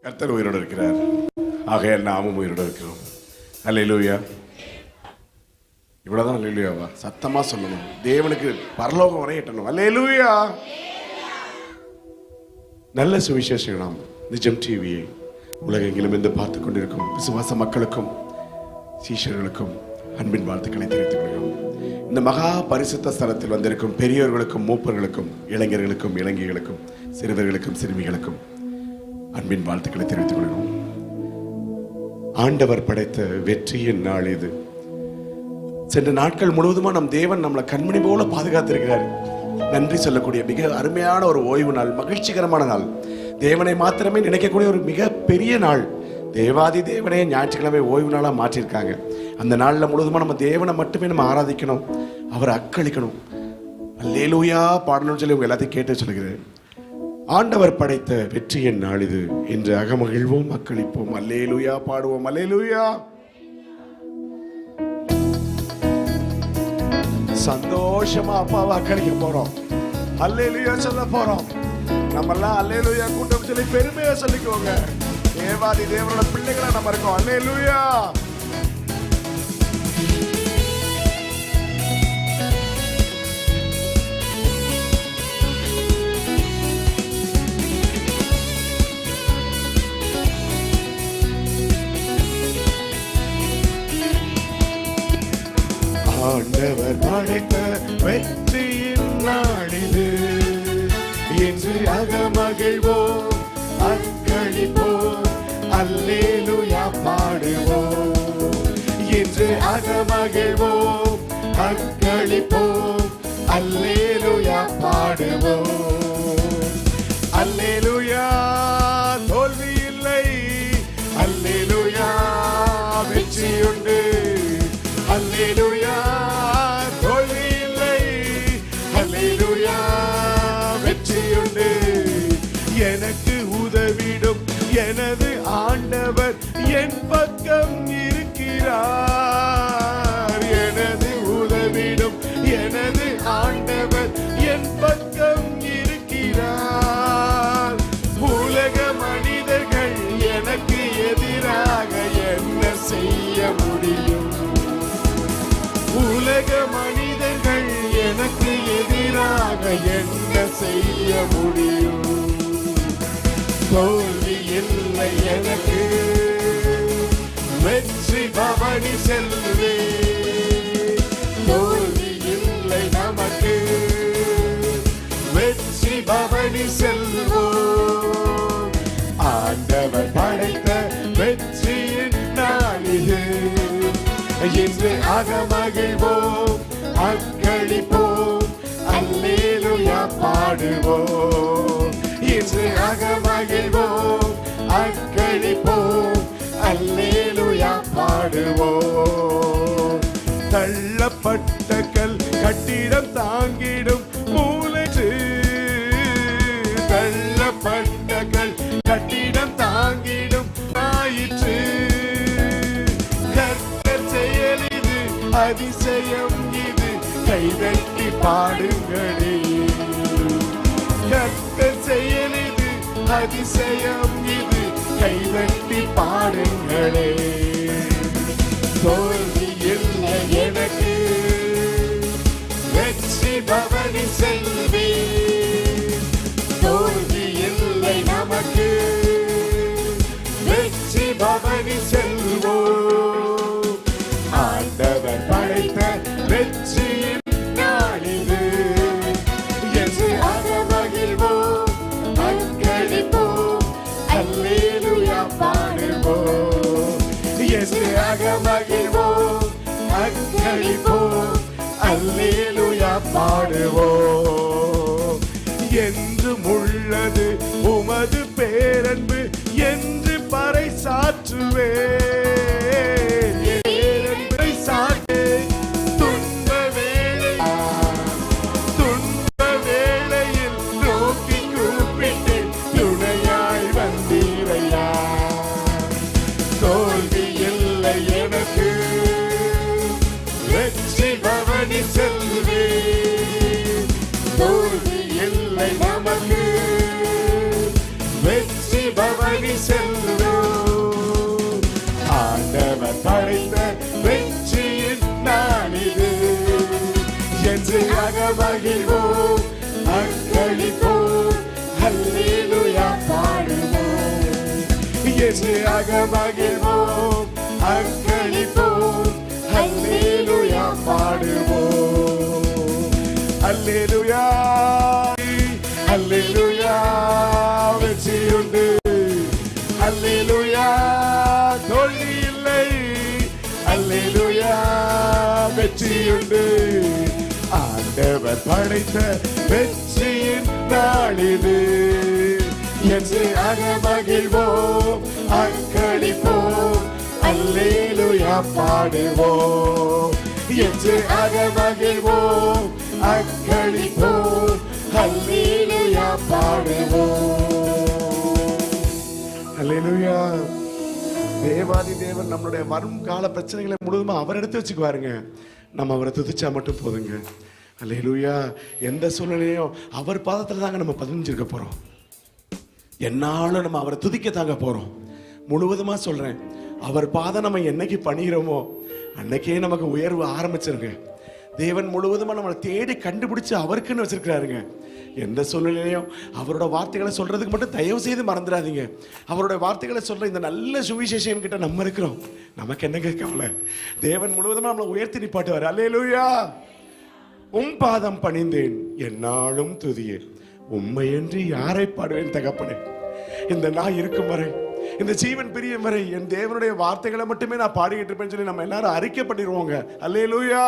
கர்த்தர் உயிரோடு இருக்கிறார். ஆகையால் நாமும் உயிரோடு இருக்கிறோம். அல்லேலூயா. இவ்வளவுதான் அல்லேலூயாவா? சத்தமா சொல்லணும். தேவனுக்கு பரலோகம் வரை எட்டணும். அல்லேலூயா. நல்ல சுவிசேஷம் நாம் நிஜம் டிவியை உலகெங்கிலும் இருந்து பார்த்துக் கொண்டிருக்கும் விசுவாச மக்களுக்கும் சீஷர்களுக்கும் அன்பின் வாழ்த்துக்களை தெரிவித்துக் கொள்கிறோம். இந்த மகா பரிசுத்த ஸ்தலத்தில் வந்திருக்கும் பெரியோர்களுக்கும் மூப்பர்களுக்கும் இளைஞர்களுக்கும் இளைஞர்களுக்கும் சிறுவர்களுக்கும் சிறுமிகளுக்கும் அன்பின் வாழ்த்துக்களை தெரிவித்துக் கொள்கிறோம். ஆண்டவர் படைத்த வெற்றியின் நாள் இது. சென்ற நாட்கள் முழுவதுமா நம் தேவன் நம்மளை கண்மணி போல பாதுகாத்திருக்கிறார். நன்றி சொல்லக்கூடிய மிக அருமையான ஒரு ஓய்வு நாள், மகிழ்ச்சிகரமான நாள், தேவனை மாத்திரமே நினைக்கக்கூடிய ஒரு மிக பெரிய நாள். தேவாதி தேவனே ஞாயிற்றுக்கிழமை ஓய்வு நாளாக மாற்றிருக்காங்க. அந்த நாளில் முழுவதுமா நம்ம தேவனை மட்டுமே நம்ம ஆராதிக்கணும், அவரை அக்களிக்கணும், அல்லேலூயா பாடணும்னு சொல்லி உங்க எல்லாத்தையும் கேட்டு சொல்லுகிறேன். ஆண்டவர் படைத்த வெற்றியின் நாள் இது. இன்று அகமகிழ்வோம், அக்களிப்போம், அல்லேலூயா பாடுவோம். அல்லேலூயா. சந்தோஷமா அப்பாவை அக்களிக்க போறோம், அல்லேலூயா சொல்ல போறோம். நம்ம எல்லாம் அல்லேலூயா கூட்டம் சொல்லி பெருமையா சொல்லிக்கோங்க. தேவாதி தேவனோட பிள்ளைகளை நம்ம இருக்கோம். அல்லேலூயா. ஆண்டவர் படைத்த வெற்றியின் நாளிது. இன்று அகமகிழ்வோம், அக்களிப்போம், அல்லேலூயா பாடுவோம். இன்று அகமகிழ்வோம், அக்களிப்போம், அல்லேலூயா பாடுவோம். அல்லேலூயா தோல்வி இல்லை, அல்லேலூயா வெற்றியுண்டு. அல்லேலூயா தோல்வி இல்லை, அல்லேலூயா வெற்றியுண்டு. எனக்கு உதவிடும் எனது ஆண்டவர் என் பக்கம் இருக்கிறார். எனது உதவிடும் எனது ஆண்டவர் என் பக்கம் இருக்கிறார். உலக மனிதர்கள் எனக்கு எதிராக என்ன செய்ய முடியும்? உலக மனிதர்கள் எனக்கு எதிராக என்ன செய்ய முடியும்? தோல்வி இல்லை எனக்கு, வெற்றி பவனி செல்வே. தோல்வி இல்லை நமக்கு, வெற்றி பவனி செல்வோம். ஆண்டவர் படைத்த வெற்றியின் நாளிது. இன்று அகமகிழ்வோம், அக்களிப்போம், அல்லேலூயா பாடுவோம். இன்று அகமகிழ்வோம், அக்களிப்போம், அல்லேலூயா பாடுவோம். தள்ளப்பட்ட கல் கட்டிடம் தாங்கிடும் மூலற்று. தள்ளப்பட்ட கல் கட்டிடம் தாங்கிடும் ஆயிற்று. அதிசயம் இது, கைதட்டி பாடுங்களே. கர்த்தர் செயல் இது, அதிசயம் இது, கைதட்டி பாடுங்களே. தோல்வி இல்லை எனக்கு, வெற்றி பவனி செல்வே. தோல்வி இல்லை நமக்கு, வெற்றி பவனி செல்வோம். ஆண்டவர் படைத்த வெற்றியின் நாளிது. என்று அகமகிழ்வோம், அக்களிப்போம், அல்லேலூயா பாடுவோம். என்று அகமகிழ்வோம், அக்களிப்போம், அல்லேலூயா பாடுவோம். என்றும் உள்ளது உமது பேரன்பு என்று பறைசாற்றுவே. Thank you. சொல்லுவோம். ஆண்டவர் படைத்த வெற்றியின் நாளிது என்று அகமகிழ்வோம், அக்களிப்போம், அல்லேலூயா பாடுவோம். என்று அகமகிழ்வோம், அக்களிப்போம், அல்லேலூயா பாடுவோம். அல்லேலூயா அல்லேலூயா வெற்றியுண்டு, அல்லேலூயா தோல்வி இல்லை, அல்லேலூயா வெற்றியுண்டு. ஆண்டவர் படைத்த வெற்றியின் நாளிது என்று அகமகிழ்வோம், அக்களிப்போம், அல்லேலூயா பாடுவோம். என்று அகமகிழ்வோம், அக்களிப்போம், அல்லேலூயா பாடுவோம். அல்லேலூயா. தேவாதி தேவன் நம்மளுடைய வரும் கால பிரச்சனைகளை முழுதுமா அவர் எடுத்து வச்சுக்குவாருங்க. நம்ம அவரை துதிச்சா மட்டும் போதுங்க. அல்லேலூயா. எந்த சூழ்நிலையும் அவர் பாதத்துல தாங்க நம்ம பதிஞ்சிருக்க போறோம். என்னாலும் நம்ம அவரை துதிக்க தாங்க போறோம். முழுவதுமா சொல்றேன், அவர் பாதம் நம்ம என்னைக்கு பணிகிறோமோ அன்னைக்கே நமக்கு உயர்வு ஆரம்பிச்சிருங்க. தேவன் முழுவதுமா நம்மளை தேடி கண்டுபிடிச்சு அவருக்குன்னு வச்சிருக்கிறாருங்க. எந்த சூழ்நிலையும் அவரோட வார்த்தைகளை சொல்றதுக்கு மட்டும் தயவு செய்து மறந்துடாதீங்க. அவரோட வார்த்தைகளை சொல்ற இந்த நல்ல சுவிசேஷம் கிட்ட நம்ம இருக்கிறோம். நமக்கு என்னங்க கவலை? தேவன் முழுவதுமா நம்மளை உயர்த்தி நிப்பாட்டுவார். அல்லேலூயா. உம் பாதம் பணிந்தேன், என்னாலும் துதியேன், உம்மையன்றி யாரை பாடுவேன் தகப்பனே. இந்த நான் இருக்கும் வரை, இந்த ஜீவன் பிரியும் வரை என் தேவனுடைய வார்த்தைகளை மட்டுமே நான் பாடிக்கிட்டு இருப்பேன்னு சொல்லி நம்ம எல்லாரும் அறிக்கை பண்ணிடுவோங்க. அல்லேலூயா.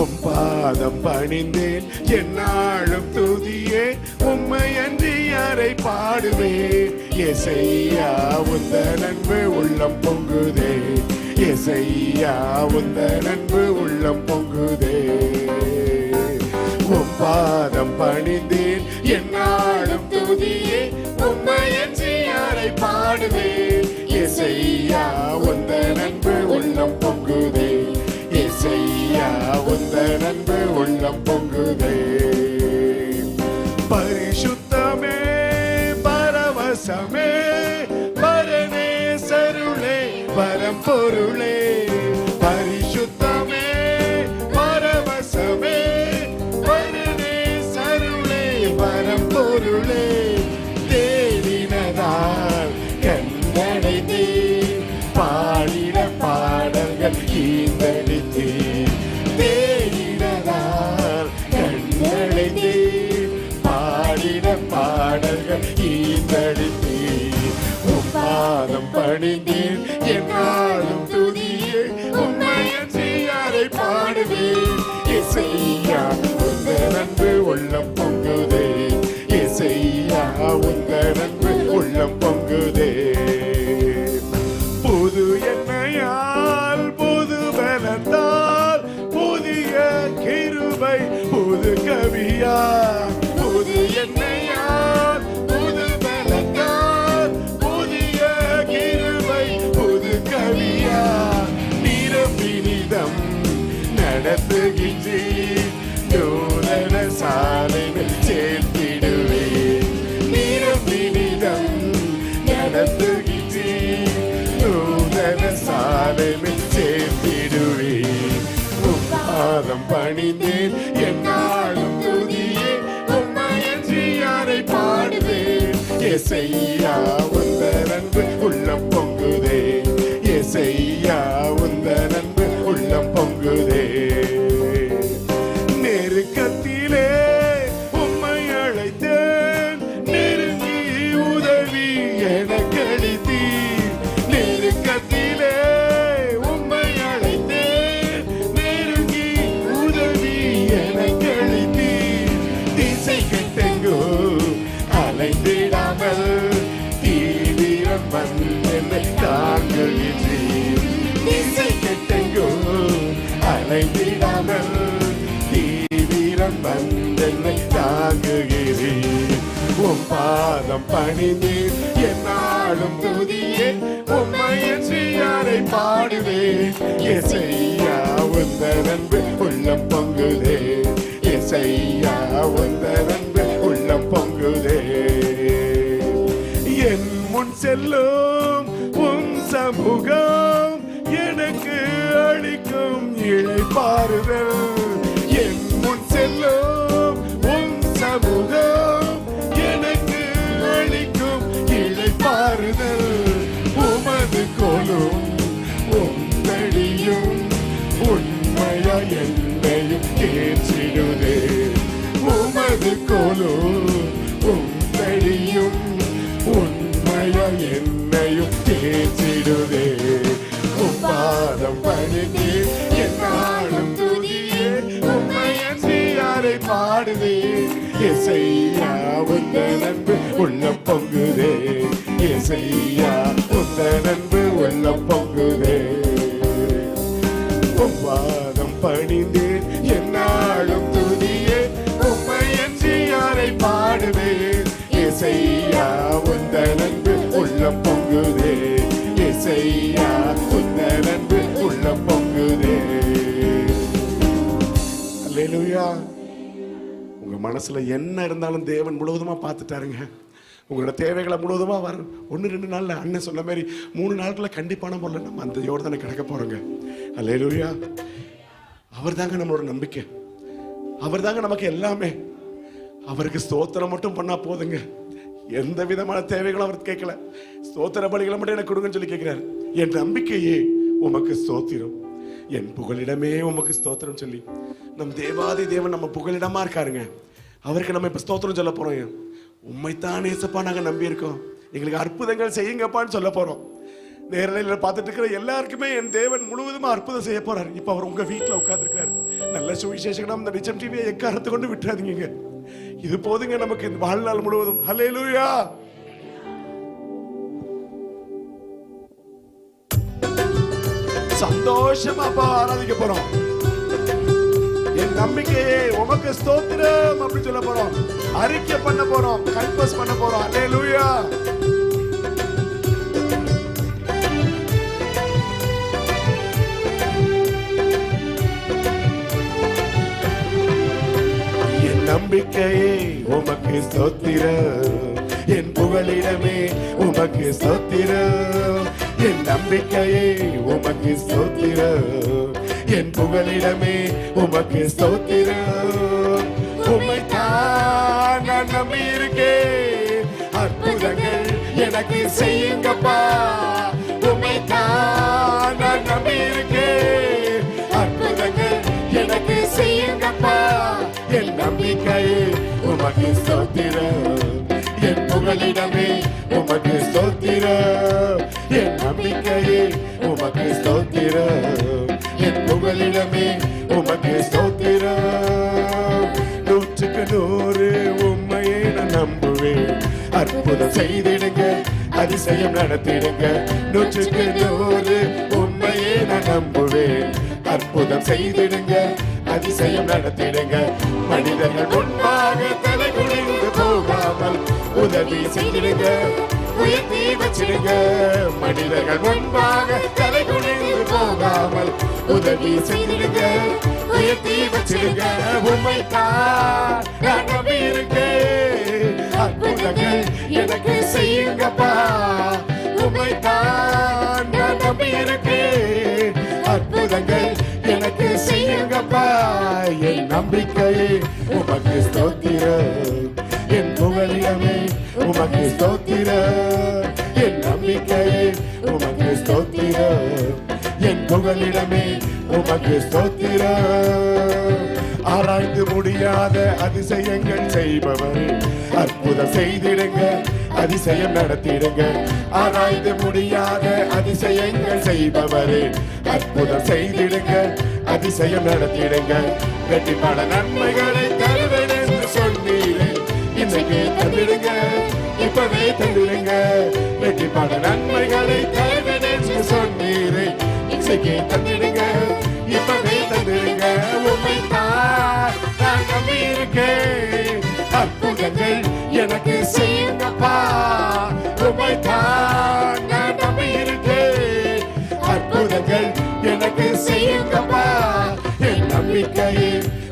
உம் பாதம் பணிந்தேன், என்னாலும் துதியே, உம்மையன்றி யாரை பாடுவேன். எசையா உந்தன் அன்பு உள்ளம் பொங்குதே, எசையா உந்தன் அன்பு உள்ளம் பொங்குதே. உம் பாதம் பணிந்தேன், என்னாலும் துதியே, உம்மையன்றி யாரை பாடுவேன். எசையா உந்தன் அன்பு உள்ளம் பொங்குதே, எசையா உந்தன் அன்பு உள்ளம் பொங்குதே. பரிசுத்தமே பரவசமே பரமேசருளே பரம்பொருளே. பரிசுத்தமே பரவசமே பரமேசருளே பரம்பொருளே. தேடினதால் கண்ணடைந்தேன், பாடிட பாடல்கள் ஈந்தடித்தேன். தேடினதால் கண்ணடைந்தேன், பாடிட பாடல்கள் ஈந்தடித்தேன். உம் பாதம் பணிந்தேன், என்னாலும் துதியே, உம்மையன்றி யாரை பாடுவேன். எசையா உந்தன் அன்பு உள்ளம் பொங்குதே, எசையா உந்தன் அன்பு உள்ளம் பொங்குதே. புது எண்ணெயால் புது பலத்தால் புதிய கிருபை புது கவியா. புது எண்ணெயால் புது பலத்தால் புதிய கிருபை புது கவியா. நிரம்பினிதம் நடத்துகின்றேன், நூதன சாலைகள் சேர்த்திடுவேன். நிரம்பினிதம் நடத்துகின்றேன், நூதன சாலைகள் சேர்த்திடுவேன். உம் பாதம் பணிந்தேன், என்னாலும் துதியே, உம்மையன்றி யாரை பாடுவேன். எசையா உந்தன் அன்பு உள்ளம் பொங்குதே, எசையா உந்தன் அன்பு உள்ளம் பொங்குதே. நெருக்கத்திலே உம்மை அழைத்தேன், நெருங்கி உதவி எனக்கு அளித்தீர். நெருக்கத்திலே உம்மை அழைத்தேன், நெருங்கி உதவி எனக்கு அளித்தீர். திசை தாங்குகிறீர். திசை கெட்டெங்கும் அலைந்திடாமல் தீவிரம் வந்தென்னை தாங்குகிறீர். உம் பாதம் பணிந்தேன் என்னாலும் துதியே உம்மையாரை பாடுவேன். எசையா உந்தன் அன்பு உள்ளம் பொங்குதே, எசையா உந்தன் அன்பு உள்ளம் பொங்குதே. என் முன் செல்லும் உன் சமூகம் எனக்கு அளிக்கும் இளைப்பாறுதல். என் முன் செல்லும் உன் சமூகம் எனக்கு அளிக்கும் இளைப்பாறுதல். உமது கோலும் உந்தடியும் உண்மையா என்னையும் தேற்றிடுதே. உமது கோலும் உந்தடியும் உண்மையா என்னையும் தேற்றிடுதே. பாதம் பணிந்தே என்னாலும் துதியே உம்மையாரை பாடுதே. எசையா உந்தன் அன்பு உள்ளம் பொங்குதே, எசையா உந்தன் அன்பு உள்ளம் பொங்குதே. பாதம் பணிந்தே என்னாலும் துதியே உம்மையாரை பாடுவே. எசையா உந்தன் அன்பு உள்ளம் பொங்குதே, எசையா உந்தன் அன்பு உள்ளம் பொங்குதே. அல்லேலூயா. உங்க மனசுல என்ன இருந்தாலும் தேவன் முழுவதுமா பார்த்துட்டாருங்க. உங்களோட தேவைகளை முழுவதுமா வரும். 1-2 நாள்ல அண்ணன் சொன்ன மாதிரி 3 நாட்கள கண்டிப்பான முறையில் நம்ம அந்த யோர்தானை கடக்க போறோங்க. அல்லேலூயா. அவர் தாங்க நம்மளோட நம்பிக்கை, அவர் தாங்க நமக்கு எல்லாமே. அவருக்கு ஸ்தோத்திரம் மட்டும் பண்ணா போதுங்க. எந்த விதமான தேவைகளும் அவர் கேட்கல. ஸ்தோத்திர பலிகளை மட்டும் எனக்கு கொடுங்கன்னு சொல்லி கேட்கிறார். என் நம்பிக்கையே உமக்கு ஸ்தோத்திரம், என் புகலிடமே உமக்கு ஸ்தோத்திரம் சொல்லி நம் தேவாதி தேவன் நம்ம புகலிடமா இருக்காருங்க. அவருக்கு நம்ம இப்ப ஸ்தோத்திரம் சொல்ல போறோம். உண்மைத்தான் ஏசப்பா நாங்க நம்பி இருக்கோம், எங்களுக்கு அற்புதங்கள் செய்யுங்கப்பான்னு சொல்ல போறோம். நேரலையில் பார்த்துட்டு இருக்கிற எல்லாருக்குமே என் தேவன் முழுவதுமா அற்புதம் செய்ய போறாரு. இப்ப அவர் உங்க வீட்டுல உட்கார்ந்து இருக்காரு. நல்ல சுவிசேஷம் இந்த நிச்சயம் டிவியை எக்காரத்தை கொண்டு விட்டுறாதீங்க. இது போதுங்க நமக்கு இந்த வாழ்நாள் முழுவதும். ஹல்லேலூயா. சந்தோஷமா அப்பா ஆராதிக்க போறோம். என் நம்பிக்கையே உமக்கு ஸ்தோத்திரம் அப்படி சொல்ல போறோம். அறிக்கை பண்ண போறோம், கன்ஃபஸ் பண்ண போறோம். ஹல்லேலூயா. என் நம்பிக்கையே உமக்கு ஸ்தோத்திரம், என் புகலிடமே உமக்கு ஸ்தோத்திரம். என் நம்பிக்கையே உமக்கு ஸ்தோத்திரம், என் புகலிடமே உமக்கு ஸ்தோத்திரம். உம்மைத்தான் நான் நம்பி இருக்கேன், அற்புதங்கள் எனக்கு செய்யுங்கப்பா. உம்மைத்தான் நான் நம்பி இருக்கேன், அற்புதங்கள் எனக்கு செய்யுங்கப்பா. என் நம்பிக்கையே உமக்கு ஸ்தோத்திரம், என் புகலிடமே உமக்கு ஸ்தோத்திரம். என் நம்பிக்கையே உமக்கு ஸ்தோத்திரம், என் புகலிடமே உமக்கு ஸ்தோத்திரம். 100க்கு 100 உம்மையே நான் நம்புவேன், அற்புதம் செய்திடுங்க, அதிசயம் நடத்திடுங்க. 100க்கு 100 உம்மையே நான் நம்புவேன், அற்புதம் செய்திடுங்க, அதிசயம் நடத்திடுங்க. மனிதர்கள் முன்பாக தலை குனிந்து போகாமல் உதவி செய்திடுங்க, உயர்த்தி வச்சிடுங்க. மனிதர்கள் முன்பாக தலை குனிந்து போகாமல் உதவி செய்திடுங்க, உயர்த்தி வச்சிடுங்க. உம்மைத்தான் நான் நம்பி இருக்கேன், அற்புதங்கள் எனக்கு செய்யுங்கப்பா. உம்மைத்தான் நான் நம்பி இருக்கேன், அற்புதங்கள் எனக்கு செய்யுங்கப்பா. என் நம்பிக்கையே உமக்கு ஸ்தோத்திரம், என் புகலிடமே உமக்கு ஸ்தோத்திரம். என் நம்பிக்கையே உமக்கு ஸ்தோத்திரம், என் புகலிடமே உமக்கு ஸ்தோத்திரம். ஆராய்ந்து முடியாத அதிசயங்கள் செய்பவர், அற்புதம் செய்திடுங்க, அதிசயம் நடத்திடுங்க. ஆராய்ந்து முடியாத அதிசயங்கள் செய்பவரே, அற்புதம் செய்திடுங்க, அதிசயம் நடத்திடுங்க. வெற்றிப்பட நன்மைகளை தருவேன் என்று சொன்னீரே, இன்னைக்கு தந்திடுங்க, இப்பவே தந்திடுங்க. வெற்றிப்பட நன்மைகளை தருவேன் என்று இன்றைக்கு தந்திடுங்க, இப்பவே தந்திடுங்க. உம்மை தான் நான் நம்பி இருக்கேன். அற்புதங்கள் எனக்கு செய்யுங்கப்பா. உம்மை தான் நான் நம்பி இருக்கேன். அற்புதங்கள் எனக்கு செய்யுங்கப்பா. என் நம்பிக்கையே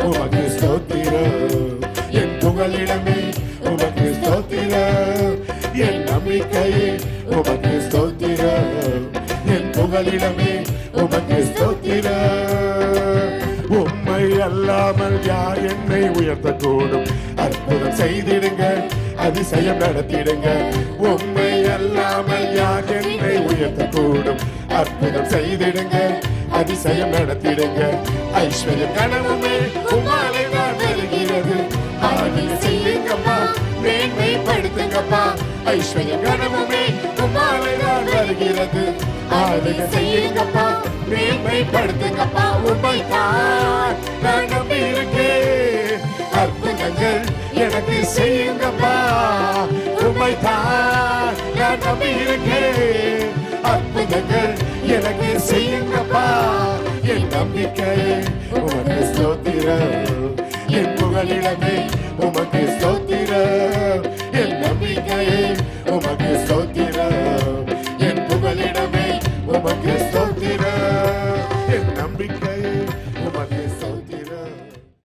உமக்கு ஸ்தோத்திரம், என் புகலிடமே உமக்கு ஸ்தோத்திரம். என் நம்பிக்கையே உமக்கு ஸ்தோத்திரம், என் புகலிடமே உமக்கு ஸ்தோத்திரம். உம்மை அல்லாமல் யார் என்னை உயர்த்தக்கூடும்? அற்புதம் செய்திடுங்க, அதிசயம் நடத்திடுங்க. உம்மை அல்லாமல் யார் என்னை உயர்த்தக்கூடும்? அற்புதம் செய்திடுங்க, அதிசயம் நடத்திடுங்க. ஐஸ்வர்யம் கனவுமே உம்மாலே தான் வருகிறது. ஆளுக செய்யுங்கப்பா, மேன்மைப்படுத்துங்கப்பா. ஐஸ்வர்யம் கனவுமே உம்மாலே தான் வருகிறது. ஆளுக செய்யுங்கப்பா, மேன்மைப்படுத்துங்கப்பா. உம்மை தான் நான் நம்பி இருக்கேன். அற்புதங்கள் எனக்கு செய்யுங்கப்பா. உம்மை தான் நான் நம்பி இருக்கேன். அற்புதங்கள் எனக்கு செய்யுங்கப்பா. என் நம்பிக்கை உமக்கு ஸ்தோத்திரம், என் புகலிடமே உமக்கு